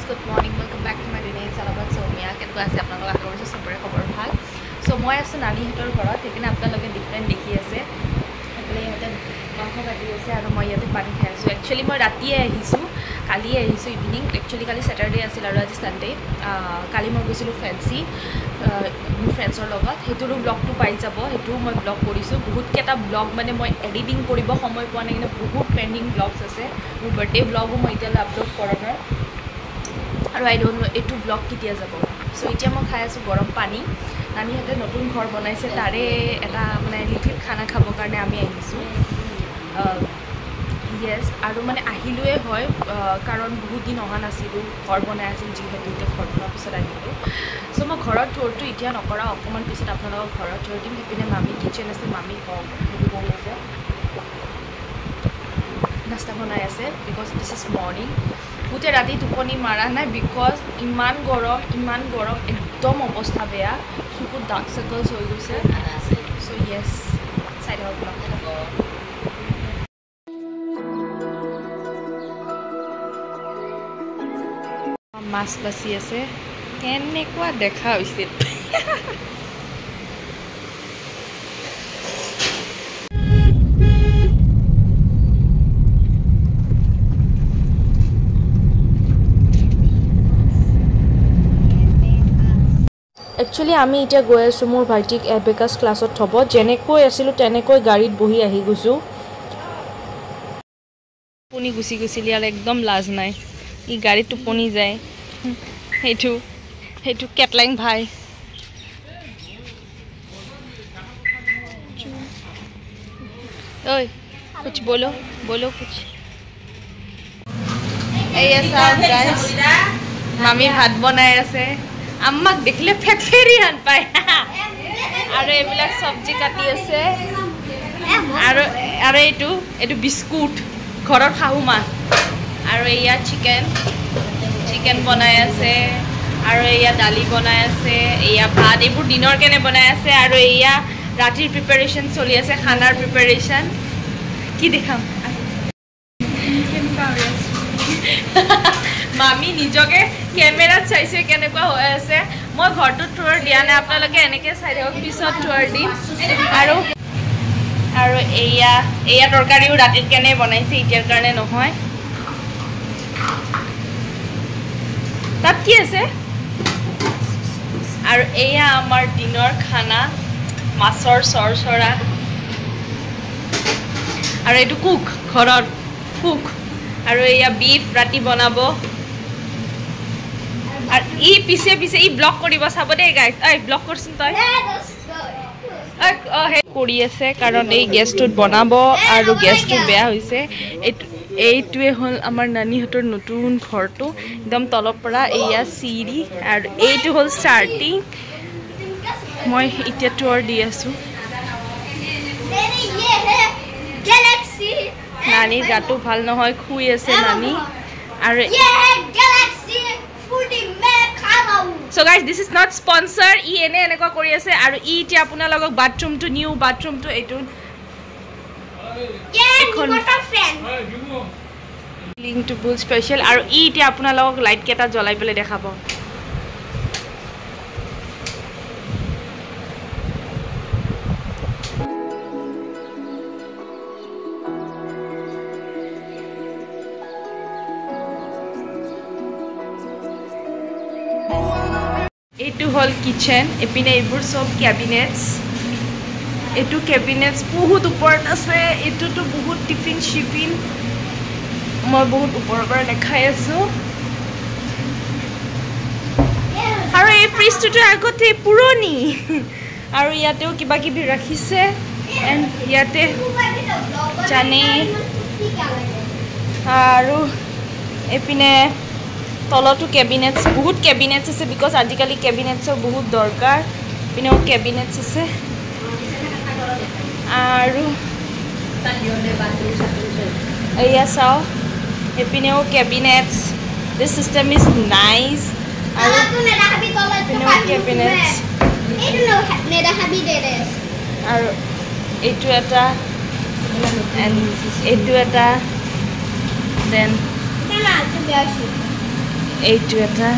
good morning. Welcome back to my Renee Salabat Somia. Ketua ase apnalok akhar korche sobore khobor bhal. So moi asu nani hetor ghorat ekene apnaloke different dekhi ase. Ekle hote mangkho kati ase aru moi yate pani khai asu. Actually moi ratiye ahisu. Kali ahisu evening. Actually kali Saturday asil aru aji Sunday. Kali moi gosilu fancy friends or logot. Heturu vlog tu pai jabo. Hetu moi vlog korisu. Bahut keta vlog mane moi editing koribo samoy poa nai kine bahut pending vlogs ase. Mur birthday vlog moi itala upload korona. আৰু আই don't know এটু blog কিতিয়া যাব so ইতিয়া মই খাই আছো গৰম পানী নানি হতে নতুন ঘৰ বনাইছে তাৰে এটা মানে লিটিল খানা খাব কাৰণে আমি আহিছো ইয়েস আৰু মানে আহিলোৱে হয় কাৰণ বহুত দিন অহা নাছিলো ঘৰ বনাই আছিল যিহেতু তে ঘৰ বনোৱাৰ পিছত আহিলো সো মই ঘৰত টুৰটো ইতিয়া নকৰা অকমান পিছত আপোনালোকৰ ঘৰত টুৰ দিম হেপিনে মামি কিচেন আছে মামি কম কৰি আছে নাস্তা বনাই আছে বিকজ দিস ইজ মৰ্নিং গোটে ৰাতি টোপনি মাৰা নাই বিকজ ইমান গৰম একদম অৱস্থা বেয়া চকুত ডাৰ্ক সাৰ্কলছ হৈ গৈছে সো ইয়েস চাই থাকক মাছ বাছি আছে কেনেকুৱা দেখা হৈছে Actually আমি এটা গৈ আছো মোৰ ভাইটিক এবেকাস ক্লাছত থব জেনেকৈ আছিল তেনেকৈ গাড়ীত বহি আহি গৈছো পুনি গুছি আৰু একদম লাজ নাই ই গাড়ীত টোপনি যায় হেতু কেটলাইং ভাই ओए कुछ बोलो कुछ এই আছে গাইস মামি ভাত বনাই আছে আম্মাক দেখিলে ফেফেৰি হান পায় আৰু এবিলাক সবজি কাটি আছে আৰু এটো বিস্কুট ঘৰৰ খাহুমা আৰু এয়া চিকেন বনাই আছে আৰু এয়া দালি বনাই আছে এয়া ভাত এইবোৰ দিনৰ কেনে বনাই আছে আৰু এয়া ৰাতিৰ প্ৰিপাৰেচন চলি আছে খানাৰ প্ৰিপাৰেচন কি দেখাম মামি নিজকে ক্যামেৰাত চাইছে কেনেকুৱা হৈ আছে মই ঘৰটো টুৰ দিয়া নাই আপোনালোকে এনেকৈ চাই থাকক পিছত টুৰ দিম আৰু এয়া তৰকাৰীও ৰাতিত কেনে বনাইছে এতিয়াৰ কাৰণে নহয় তাত কি আছে আৰু এয়া আমাৰ দিনৰ খানা মাছৰ চৰচৰা আৰু এইটো ঘৰৰ কুক আৰু এয়া বিফ ৰাতি বনাব আৰু ই পিছে ই ব্লক কৰিব চাব দে গাইস এই ব্লক কৰছন তই হে কৰি আছে কাৰণ এই গেছটোত বনাব আৰু গেছটো বেয়া হৈছে এইটোৱে হল আমাৰ নানিহতৰ নতুন ঘৰটো একদম তলৰ পৰা এয়া চিৰি আৰু এইটো হল স্টাৰ্টিং মই এতিয়া টুৰ দি আছো নানি গাটো ভাল নহয় খুই আছে নানি আৰু So guys, this is not sponsor. ই এনেকুৱা কৰি আছে আৰু ই এতিয়া আপোনালোকক বাথৰুমটো নিউ বাথৰুমটো এইটো এখন লিংক টু বুল স্পেশাল আৰু ই এতিয়া আপোনালোকক লাইট কেটা জ্বলাই পেলাই দেখাব এইটো হল কিচেন এপিনে এইবোৰ সব ক্যাবিনেটস এটো ক্যাবিনেটস বহুত ওপৰত আছে এটোটো বহুত টিফিন শিপিন মই বহুত ওপৰৰ পৰা দেখাই আছো আৰু এই ফ্ৰিজটো আগতে পুৰণি আৰু ইয়াতেও কিবা কিবি ৰাখিছে এণ্ড ইয়াতে জানে আৰু এপিনে তলতো ক্যাবিনেটস বহুত ক্যাবিনেটস আছে বিকজ আজিকালি ক্যাবিনেটসৰ বহুত দৰকাৰ পিনেও ক্যাবিনেটস আছে আৰু এয়া চাও এপিনেও cabinets this system is nice আৰু পিনেও ক্যাবিনেটস আৰু এইটো এটা দেন এইটো এটা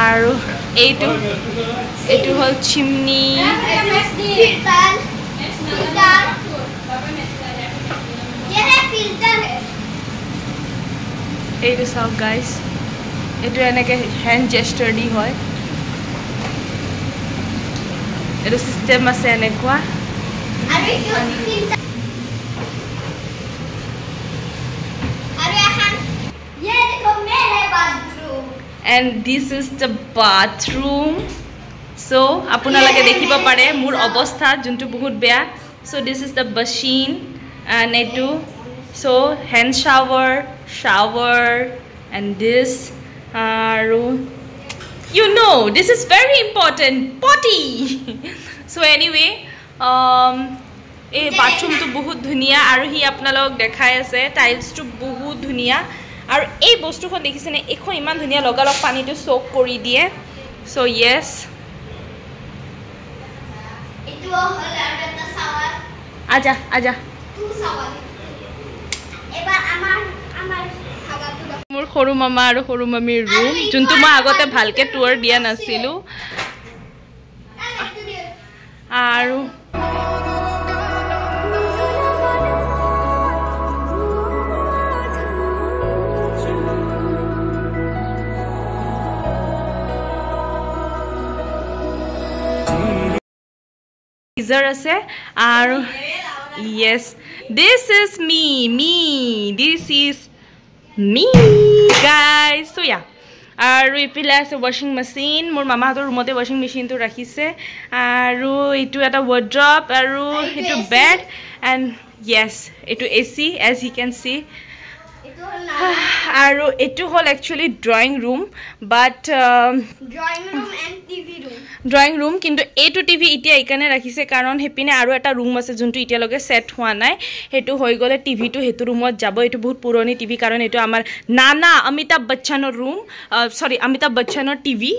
আৰু এইটো হ'ল চিমনি এইটো চাওক গাইজ এইটো এনেকৈ হেণ্ড জেষ্টাৰ দি হয় এইটো চিষ্টেম আছে এনেকুৱা and this is the bathroom so আপোনালোকে দেখিব পাৰে মোৰ অৱস্থা যোনটো বহুত বেয়া so this is the machine and etu so hand shower and this you know this is very important potty so anyway এই বাথৰুমটো বহুত ধুনীয়া আৰু হি আপোনালোক দেখাই আছে টাইলছটো বহুত ধুনীয়া আৰু এই বস্তুখন দেখিছেনে এখন ইমান ধুনীয়া লগালগ পানীটো সোক কৰি দিয়ে সো ইয়েস এটো হল এটা শাওয়াৰ আজা তু শাওয়াৰ এবাৰ আমাৰ খাবাটো মোৰ সৰু মামা আৰু সৰু মামীৰ ৰুম যোনটো মই আগতে ভালকে টুৰ দিয়া নাছিলো আৰু Freezer আছে আৰু yes this is me this is me guys so yeah আৰু ইপিলে আছে washing machine মোৰ মামাহঁতৰ ৰুমতে washing machine টো ৰাখিছে আৰু ইটো এটা wardrobe আৰু ইটো bed and yes ইটো AC as you can see আৰু ইটো হল actually drawing room but drawing room and TV room drawing room কিন্তু এটো টিভি ইতিয়া এখানে ৰাখিছে কাৰণ হেপিনে আৰু এটা ৰুম আছে যোনটো ইতিয়া লগে সেট হোৱা নাই হেতু হৈ গলে টিভিটো হেতু ৰুমত যাব এটো বহুত পুৰণি টিভি কাৰণ এটো আমাৰ নানা অমিতাভ বচ্চনৰ ৰুম সৰি অমিতাভ বচ্চনৰ টিভি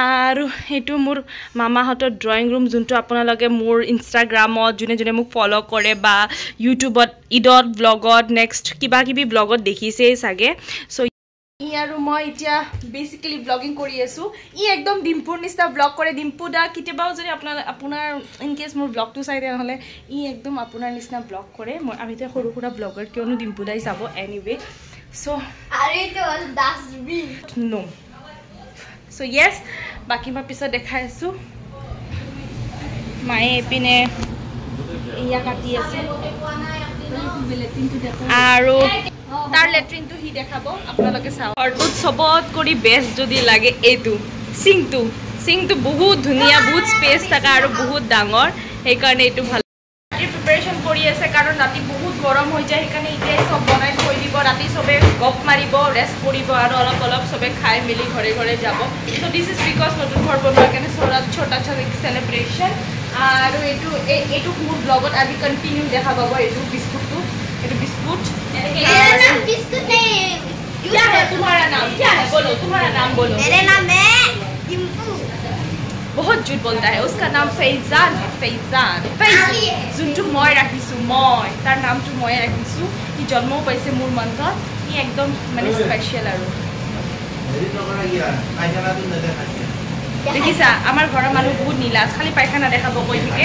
আৰু হেতু মোৰ মামাহঁতৰ ড্ৰয়িং ৰুম যোনটো আপোনালোকে মোৰ ইনষ্টাগ্ৰামত জুনে মোক ফলো কৰে বা ইউটিউবত ইডট ব্লগত নেক্সট কিবা কিবি ব্লগত দেখিছে সাগে সো ইয়াৰো মই এতিয়া বেসিক্যালি ব্লগিং কৰি আছো ই একদম ডিম্পুৰ নিস্তা ব্লগ কৰে ডিম্পু দা কিতেবাও যদি আপোনাৰ ইন কেস মোৰ ব্লগটো চাই দে নহলে ই একদম আপোনাৰ নিস্তা ব্লগ কৰে মই আমিতে সৰু সৰু ব্লগাৰ কিয়নো ডিম্পু দাই চাব এনিৱে সো আরে তো ডাস্টবিন নো সো ইয়েস বাকি মই পিছত দেখাই আছো মায়ে এপিনে ইয়া কাটি আছে আৰু তাৰ লেট্ৰিন তো হি দেখাবো আপোনালোকে চাও অৰবুত সবত কৰি বেস্ট যদি লাগে এটো সিংটো বহুত ধুনিয়া বহুত স্পেস থাকা আৰু বহুত ডাঙৰ এই কাৰণে এটো ভাল প্ৰিপাৰেচন কৰি আছে কাৰণ ৰাতি বহুত গৰম হৈ যায় সেইকাৰণে ইতে সব বনাই থৈ দিব ৰাতি সবে গপ মাৰিব ৰেষ্ট কৰিব আৰু অলপ সবে খাই মিলি ঘৰে ঘৰে যাব সো দিস ইজ বিকজ নতুন ঘৰ বনোৱাৰ কাৰণে ছোটা সেলিব্ৰেশন আৰু এটো মোৰ ব্লগত আজি কন্টিনিউ দেখা পাব এটো বিস্কুটটো এটো বিস্কুট बिस्कुट नहीं क्या है तुम्हारा नाम क्या है बोलो तुम्हारा नाम बोलो मेरे नाम है डिम्पू बहुत झूठ बोलता है उसका नाम फैजान है फैजान जुनटु মই ৰাখিছো মই তাৰ নামটো মই ৰাখিছো ই জন্ম পাইছে মোৰ মনত ই একদম মানে স্পেশাল আৰু হেৰি নকৰা ইয়া পায়খানাটো নেদেখা দেখিছা আমাৰ ঘৰৰ মানুহ বহুত নীলাজ খালি পায়খানা দেখাব কৈ থাকে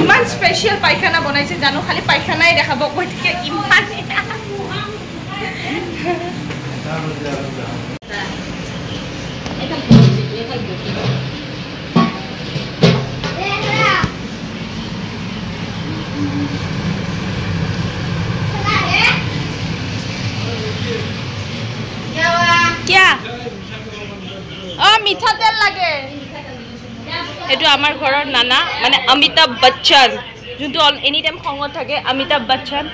ইমান স্পেশাল পায়খানা বনাইছে জানো খালি পায়খানাই দেখাব কৈ থাকে ইমান क्या मीठा तेल लगे एटू आमार घरर नाना माने अमिताभ बच्चन जोंटू एनी टाइम खंगत थाके अमिताभ बच्चन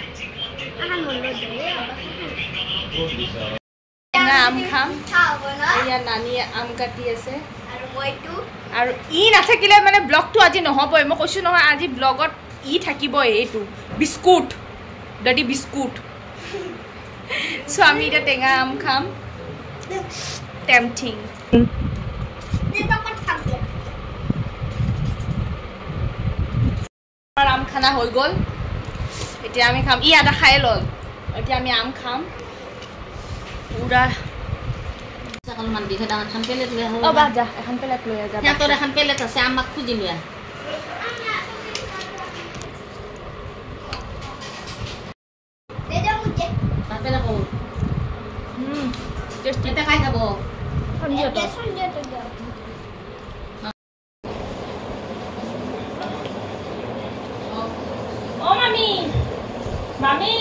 आम खाम या नानी आम काटी আছে আৰু ই নাথাকিলে মানে ব্লগটো আজি নহবই মই কৈছো নহয় আজি ব্লগত ই থাকিবই এটো বিস্কুট ডডি বিস্কুট সো আমি এটা টেঙা আম খাম টেম্পটিং আম খানা হৈ গল এতিয়া আমি খাম ই আদা খাই লল এতিয়া আমি আম খাম পুরা অলপমান দি থৈ এখন প্লেট লৈ আহোঁ। অ' বা যা এখন প্লেট লৈ যা। সিহঁতৰ এখন প্লেট আছে, আমাক খুজি লোৱা। दे दो मुझे তাতে ৰাখো। টেষ্টি এতিয়া খাই খাব। ये सुन ले तो जाओ অ' মামি মামি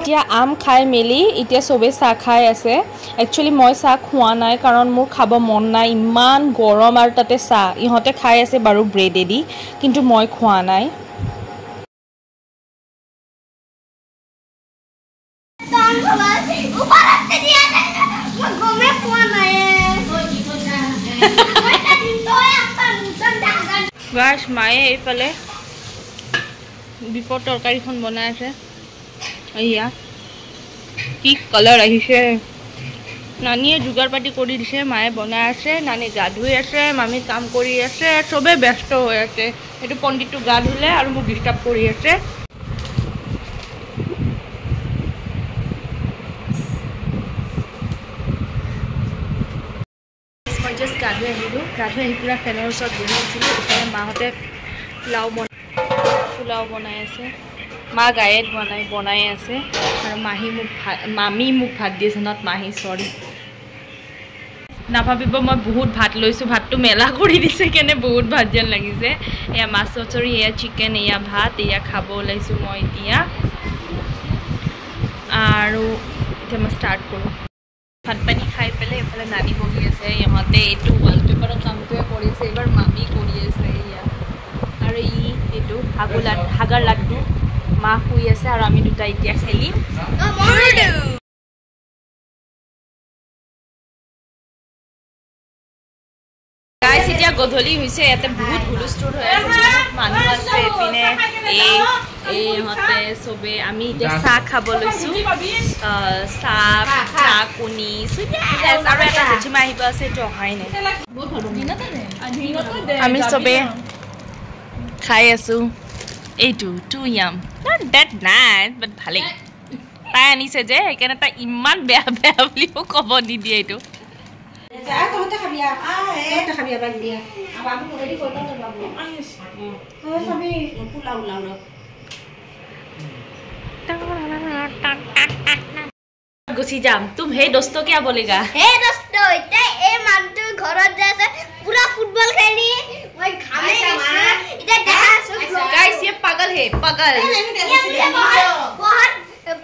এতিয়া আম খাই মেলি এতিয়া চবেই চাহ খাই আছে। একচুৱেলি মই চাহ খোৱা নাই কাৰণ মোৰ খাব মন নাই, ইমান গৰম আৰু তাতে চাহ। ইহঁতে খাই আছে বাৰু ব্ৰেডেদি, কিন্তু মই খোৱা নাই। कान खबर ऊपर से दिया था मैं गोमे कौन है मैं का दिन तो है अपन नुकसान दागन গাইছ মায়ে এইফালে বিফৰ তৰকাৰীখন বনাই আছে। এয়া কি কালাৰ আহিছে। নানীয়ে যোগাৰ পাতি কৰি দিছে, মায়ে বনাই আছে, নানী গা ধুই আছে, মামী কাম কৰি আছে, চবে ব্যস্ত হৈ আছে। এইটো পণ্ডিতটো গা ধুলে আৰু মোক ডিষ্টাৰ্ব কৰি আছে। মই জাষ্ট গা ধুই আহিলোঁ। গা ধুই আহি পুৰা ফেনৰ ওচৰত বহি আছিলোঁ। ইফালে মাহঁতে পোলাও বনাই আছে, মা গায়ত বনাই আছে, আৰু মামী মোক ভাত দি আছে, নট মাহী, চৰি। নাভাবিব মই বহুত ভাত লৈছোঁ, ভাতটো মেলা কৰি দিছে কেনে বহুত ভাত যেন লাগিছে। এয়া মাছ চচৰি, এয়া চিকেন, এয়া ভাত, এয়া খাব ওলাইছোঁ মই এতিয়া। আৰু এতিয়া মই ষ্টাৰ্ট কৰোঁ। ভাত পানী খাই পেলাই এইফালে নানি বহি আছে। ইহঁতে এইটো ৱালপেপাৰৰ কামটোৱে কৰি আছে, এইবাৰ মামী কৰি আছে। এয়া আৰু এইটো হাগাৰ লাড্ডু, মা শুই আছে আৰু আমি দুটা এতিয়া খেলিম। গাইছ এতিয়া গধূলি হৈছে, ইয়াতে বহুত হুলস্থুল হৈ আছে, বহুত মানুহ আছে। এইপিনে ইহঁতে চবে, আমি এতিয়া চাহ খাব লৈছোঁ। চাহ কণী আৰু এটা জেঠিমা আহিব আছে, এইটো অহাই নাই। আমি চবে খাই আছোঁ। এইটো tom yum, not that nice but ভালেই। তাই আনিছে যে সেইকাৰণে তাই ইমান বেয়া বুলিও ক'ব নিদিয়ে। এইটো গুচি যাম। তুম সেই দোস্তো কিয়া বলেগা? हे दोस्तों इते ए मानतो घरत जासे पूरा फुटबॉल खेली मैं खाने इते देखा गाइस ये पागल है, पागल। बहुत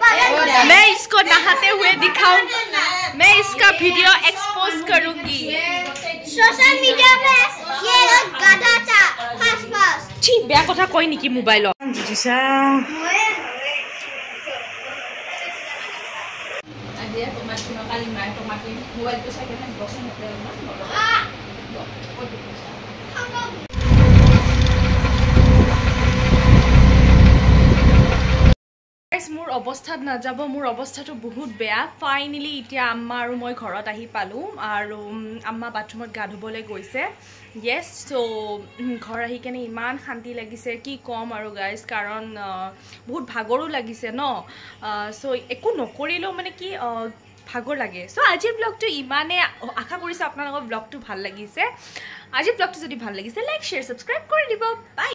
पागल। मैं इसको नहाते हुए दिखाऊं, मैं इसका वीडियो एक्सपोज करूंगी सोशल मीडिया पे। ये गाधा था पास छी बेया कथा कय निकी मोबाइल जिसा Adiya tomato Kali my tomato mobile तो साइड में बॉक्स में रखते ना। গাইজ মোৰ অৱস্থাত নাযাব মোৰ অৱস্থাটো বহুত বেয়া ফাইনেলি এতিয়া আম্মা আৰু মই ঘৰত আহি পালোঁ আৰু আম্মা বাথৰুমত গা ধুবলৈ গৈছে য়েছ চ' ঘৰ আহি কেনে ইমান শান্তি লাগিছে কি ক'ম আৰু গাইজ কাৰণ বহুত ভাগৰো লাগিছে ন চ' একো নকৰিলেও মানে কি ভাগৰ লাগে চ' আজিৰ ব্লগটো ইমানে আশা কৰিছোঁ আপোনালোকৰ ব্লগটো ভাল লাগিছে আজিৰ ব্লগটো যদি ভাল লাগিছে লাইক শ্বেয়াৰ ছাবস্ক্ৰাইব কৰি দিব বাই